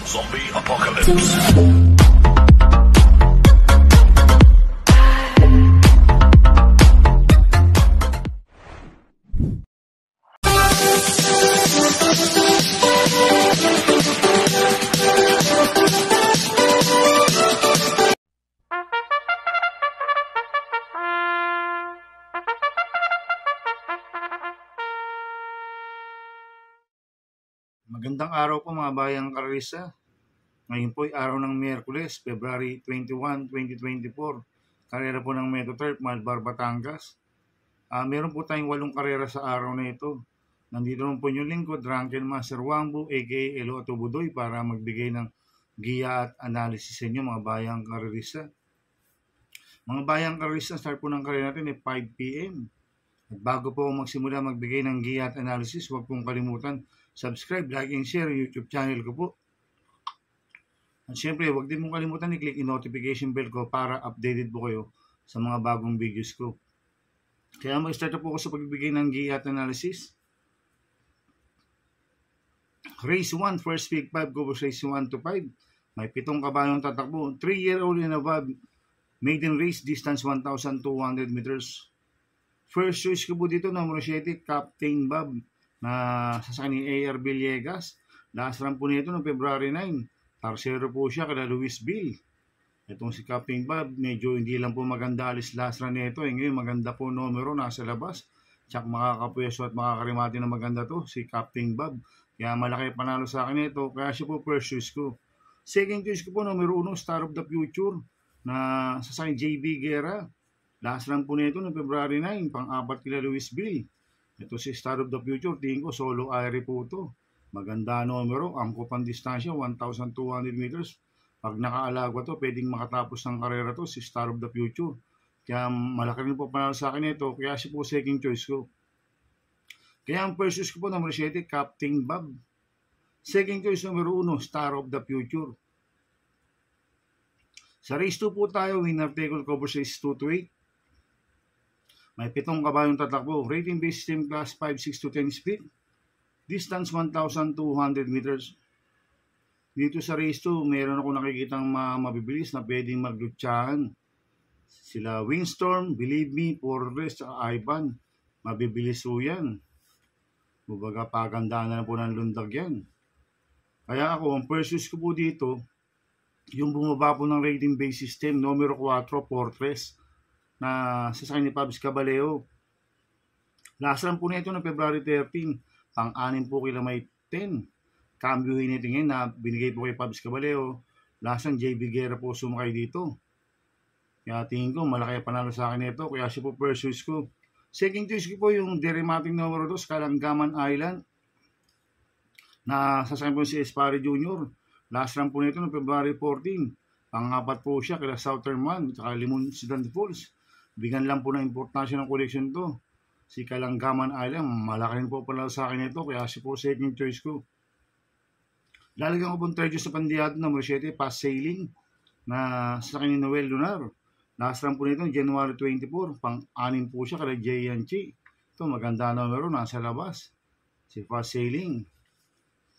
Zombie Apocalypse. Magandang araw po mga bayang karisa. Ngayon po ay araw ng Miyerkules, February 21, 2024. Karera po ng Metroturf, Malbar, Batangas. Meron po tayong 8 karera sa araw na ito. Nandito naman po yung lingkod, Drunken Master Wambo, aka Elo Atubudoy, para magbigay ng giya at analysis sa inyo mga bayang karisa. Mga bayang karisa, start po ng karera natin ay 5 p.m. At bago po magsimula magbigay ng giya at analysis, huwag pong kalimutan subscribe, like, and share yung YouTube channel ko po. At syempre, huwag din mong kalimutan i-click yung notification bell ko para updated po kayo sa mga bagong videos ko. Kaya mag-start na po ako sa pagbibigay ng giya at analysis. Race 1, first week 5, go race 1 to 5. May 7 kabayong tatakbo. 3-year-old and above, maiden race, distance 1,200 meters. First choice ko po dito, number 7, Captain Bob, na sasakyan ni A.R. Villegas. Last run po nito noong February 9. Tarsero po siya kada Luis Bill. Itong si Captain Bob, medyo hindi lang po maganda alis last run nito. Ngayon maganda po numero, nasa labas. Tsak makakapuyeso at makakarimati na maganda to, si Captain Bob. Kaya malaki panalo sa akin ito. Kaya siya po first choice ko. Second choice ko po, numero 1, Star of the Future, na sasakyan J.B. Guerra. Last run po nito noong February 9, pang-4 kila Luis Bill. Ito si Star of the Future, tingin ko solo airi po ito. Maganda numero, angko pang distansya, 1,200 meters. Pag nakaalagwa to, pwedeng makatapos ng karera to, si Star of the Future. Kaya malaki rin po panalo sa akin ito, kaya siya po second choice ko. Kaya ang first choice ko po, number 7, Captain Bob. Second choice, numero 1, Star of the Future. Sa race 2 po tayo, winner take all cover race 2 to 8. May 7 kabayong tatakbo. Rating base system class 5, 6 to 10 split. Distance 1,200 meters. Dito sa race 2, meron ako nakikitang mabibilis na pwedeng maglutsahan. Sila Windstorm, Believe Me, Forrest, Ivan. Mabibilis po yan. Bubaga pagandaan na po ng lundag yan. Kaya ako, ang first choice ko po dito, yung bumaba po ng rating base system, numero 4, Fortress, na sasakyan ni Pabs Caballero. Last run po nito ng February 13, pang-6 po kila may 10. Cambio hinitingin na binigay po kay Pabs Caballero. Last run, JB Guerra po sumakay dito. Kaya tingin ko, malaki panalo sa akin ito. Kaya siya po first choice ko. Second choice ko po yung Derematic numero 2, Kalangaman Island, na sasakyan po si Espari Jr. Last run po nito ng February 14. Pang-4 po siya kila Southern Man, saka Limon Sedan Falls. Bigyan lang po ng importansya ng collection to. Si Kalangaman Island, malaki rin po pala sa akin ito, kaya si po second choice ko. Lalagyan ko pong third choice sa pandiyado, number 7, Pass Sailing, na sa akin ni Noel Lunar. Last run po nito, January 24, pang-6 po siya kala Jayanchi. Ito, maganda numero, nasa labas. Si Pass Sailing.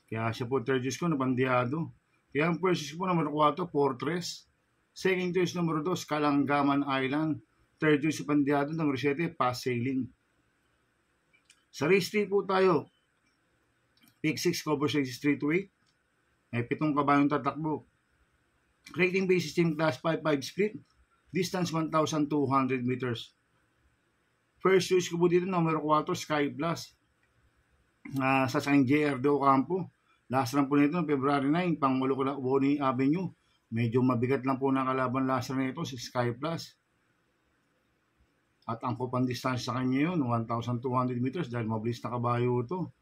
Kaya siya po third choice ko na pandiyado. Kaya ang first choice ko po, number 4, Fortress. Second choice, number 2, Kalangaman Island. Third choice sa pandiyado, number 7, Pass Sailing. Sa race 3 po tayo. Pick 6, cover 6, 3 to 8. May 7 kabayong tatakbo. Rating base system class 5, 5 split. Distance 1,200 meters. First choice ko po dito, number 4, Sky Plus. Sa San JR de Ocampo. Last run po nito, February 9, pang-8 ko na Bonnie Avenue. Medyo mabigat lang po ng kalaban last run nito, si Sky Plus. At ang kupang distansya sa kanya yun, 1,200 meters dahil mabilis na kabayo ito.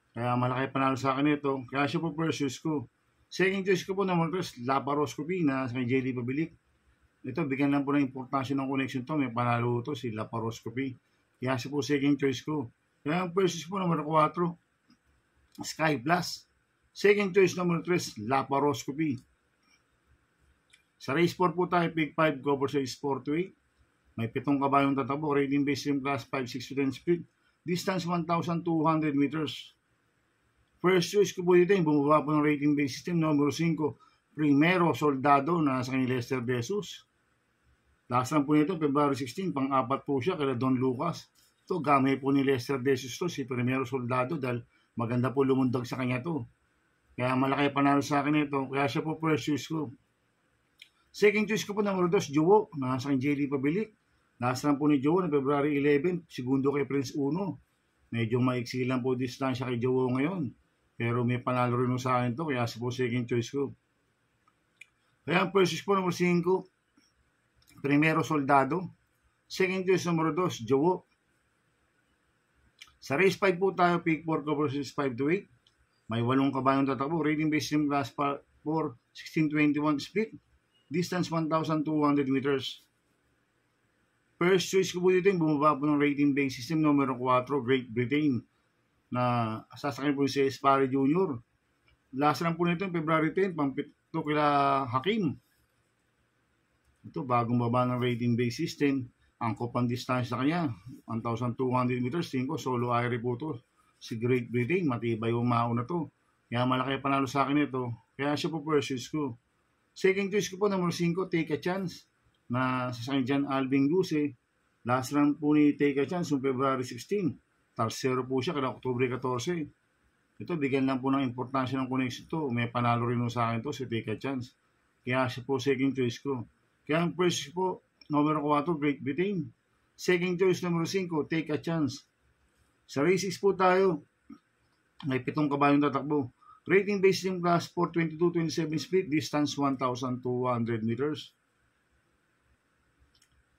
Kaya malaki panalo sa akin ito. Kaya siya po first choice ko. Second choice ko po naman ito, Laparoscopy na sa JD Pabilik. Ito, bigyan lang po ng importansya ng connection to. May panalo ito, si Laparoscopy. Kaya siya po second choice ko. Kaya ang first choice po naman 4, Sky Plus. Second choice naman 3, Laparoscopy. Sa race 4 po tayo, pick 5, cover size 4 to 8. May 7 kabayong tatakbo, rating base system class 5, 6 to 10 speed. Distance 1,200 meters. First choice ko po dito yung bumaba po ng rating base system. Number 5, Primero Soldado na sa kanyang Lester De Jesus. Last lang po nito, February 16, pang-apat po siya kaya Don Lucas. Ito, gamay po ni Lester De Jesus to, si Primero Soldado, dahil maganda po lumundag sa kanya to. Kaya malaki panalo sa akin ito, kaya siya po first choice ko. Second choice ko po, number 2, Jowo, na sa kanyang JD Pabilik. Last lang po ni Jowo na February 11, segundo kay Prince Uno. Medyo maiksi lang po distansya kay Jowo ngayon. Pero may panalo rin sa akin to, kaya siya po second choice ko. Kaya ang first choice po, number 5, Primero Soldado. Second choice, number 2, Jowo. Sa race 5 po tayo, pick 4 ko versus 5 to 8. May 8 kabayong tatakbo. Rating based in class 4, 1621 split. Distance 1,200 meters. First choice ko po dito yung bumaba po ng rating based system numero 4, Great Britain. Na sasakyan po si Espari Jr. Last lang po nito yung February 10, pang-pito kila Hakim. Ito, bagong baba ng rating based system. Angkop ang distansya kanya, 1,200 meters, 5, solo air po to. Si Great Britain, matibay yung mauna to. Kaya malaki panalo sa akin ito. Kaya siya po first choice ko. Second choice ko po, number 5, Take a Chance. Na sa Jan Alvin Guse. Last lang po ni Take a Chance, noong February 16. Tarsero po siya kada Oktubre 14. Ito, bigyan lang po ng importansya ng connection to. May panalo rin sa akin to, si Take a Chance. Kaya siya po second choice ko. Kaya ang first po, number 4, Great Britain. Second choice, number 5, Take a Chance. Sa race 6 po tayo, may 7 kabayong tatakbo. Rating based yung class 4, 22-27 speed, distance 1,200 meters.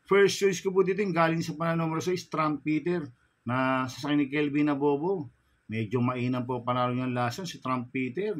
First choice ko po dito yung galing sa panalo number 6, Trump Peter, na sasakyan ni Kelvin Abobo. Medyo mainam po panalo niyang lasan si Trump Peter.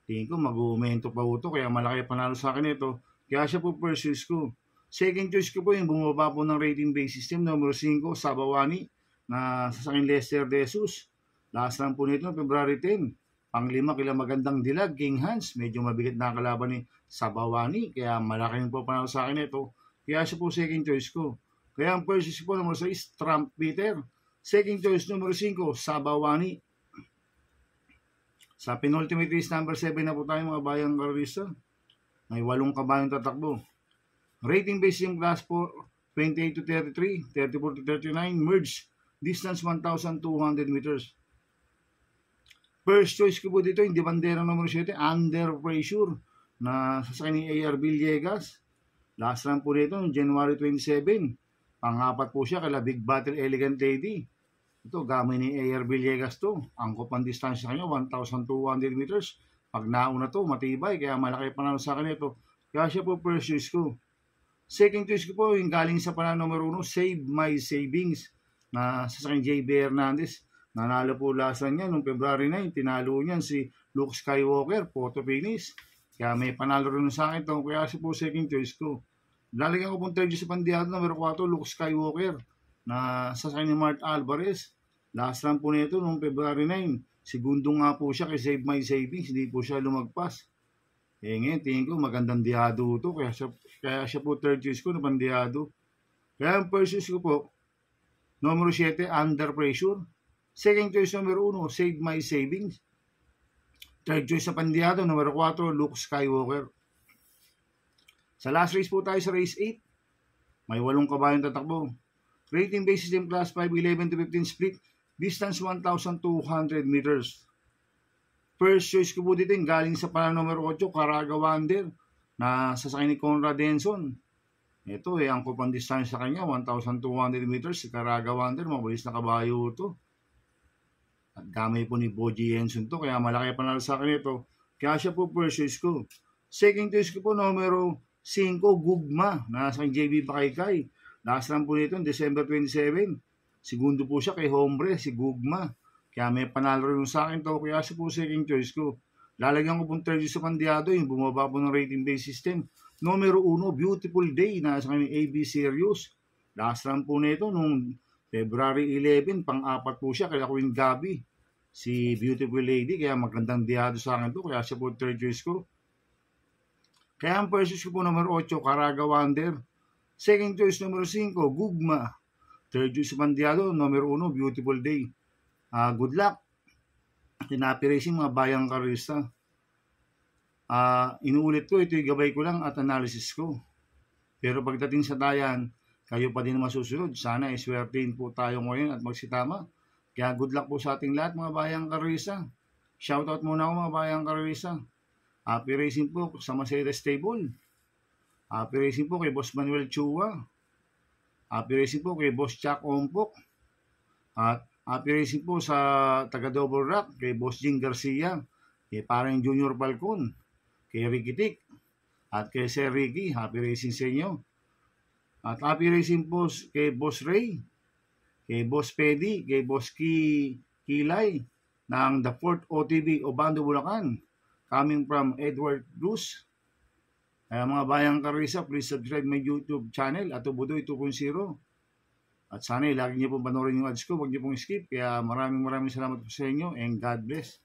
Tingin ko mag-uumento pa po ito, kaya malaki panalo sa akin ito. Kaya siya po first choice ko. Second choice ko po yung bumaba po ng rating base system number 5, Sabawani, na sasakyan Lester De Jesus. Last lang po nito, February 10. Pang-5 kila Magandang Dilag, King Hans. Medyo mabigat na kalaban ni Sabawani, kaya malaki po panalo sa akin ito. Kaya siya po second choice ko. Kaya ang first choice po number 6, Trump Peter. Second choice number 5, Sabawani. Sa penultimate race number 7 na po tayo mga bayang karista. May 8 kabayong tatakbo. Rating based yung class 4, 28-33, 34-39, merge. Distance 1,200 meters. First choice ko po dito yung bandera number 7, Under Pressure, na sasakyan ni A.R. Villegas. Last lang po dito, January 27. Pang-apat po siya kala Big Battle Elegant Lady. Ito, gamay ni A.R. Villegas to. Angkop ang distansya kanya, 1,200 meters. Pag nauna to, matibay. Kaya malaki panalo sa akin ito. Kaya siya po first choice ko. Second choice ko po, yung galing sa panalo numero 1, Save My Savings. Na sasakyan J.B. Hernandez. Nanalo po lasan niya noong February 9. Tinalo niyan si Luke Skywalker, photo finish. Kaya may panalo rin sa akin ito. Kaya siya po second choice ko. Lalagyan ko pong third sa pandiado numero 4, Luke Skywalker. Na sasakyan ni Mart Alvarez. Last lang po nito noong February 9. Segundo nga po siya kay Save My Savings. Hindi po siya lumagpas. Ngayon, tingin ko magandang diado ito. Kaya siya po third choice ko na pandiado. Kaya ang first choice ko po, numero 7, Under Pressure. Second choice numero 1, Save My Savings. Third choice sa pandiado, numero 4, Luke Skywalker. Sa last race po tayo sa race 8. May 8 kabayong tatakbo. Rating based system class 5, 11-15 split. Distance 1,200 meters. First choice ko po dito yung galing sa panalo numero 8, Caraga Wander, na sasakyan ni Conrad Denson. Ito ang kupang distansya sa kanya, 1,200 meters. Si Caraga Wander, mabilis na kabayo ito. At gamay po ni Boji Jenson to, kaya malaki panalo sa akin ito. Kaya siya po first choice ko. Second choice ko po, numero 5, Gugma, na sa JB Bakaykay. Last lang po nito, December 27. Segundo po siya kay Hombre, si Gugma. Kaya may panalo rin sa akin to, kaya siya po second choice ko. Lalagyan ko pong third sa pandiado, yung bumaba po ng rating based system. Numero 1, Beautiful Day, na sa kanyang AB Series. Last lang po nito, nung February 11, pang-apat po siya, kaya Queen Gabi, si Beautiful Lady, kaya magandang diado sa akin to, kaya siya po third choice ko. Kaya ang first choice ko po, numero 8, Caraga Wander. Second choice, numero 5, Gugma. Third choice sa pandiado, numero 1, Beautiful Day. Good luck. Happy Racing, mga bayang karista. Inuulit ko, ito'y gabay ko lang at analysis ko. Pero pagdating sa dayan, kayo pa din masusunod. Sana iswertein po tayo ngayon at magsitama. Kaya good luck po sa ating lahat, mga bayang karista. Shoutout muna ako, mga bayang karista. Happy Racing po sa Mercedes Stable. Happy Racing po kay Boss Manuel Chua. Happy Racing po kay Boss Chuck Ompok. At happy racing po sa taga Double Rock kay Boss Jing Garcia, kay parang Junior Falcon, kay Ricky Tick, at kay Sir Ricky. Happy racing sa inyo. At happy racing po kay Boss Ray, kay Boss Pedi, kay Boss Kilay ng The Fourth OTV Obando, Bulacan, coming from Edward Cruz. Kaya mga bayang karisa, please subscribe my YouTube channel at Tubudoy 2.0. At sana lagi niyo pong panoorin yung ads ko, huwag niyo pong skip. Kaya maraming salamat po sa inyo and God bless.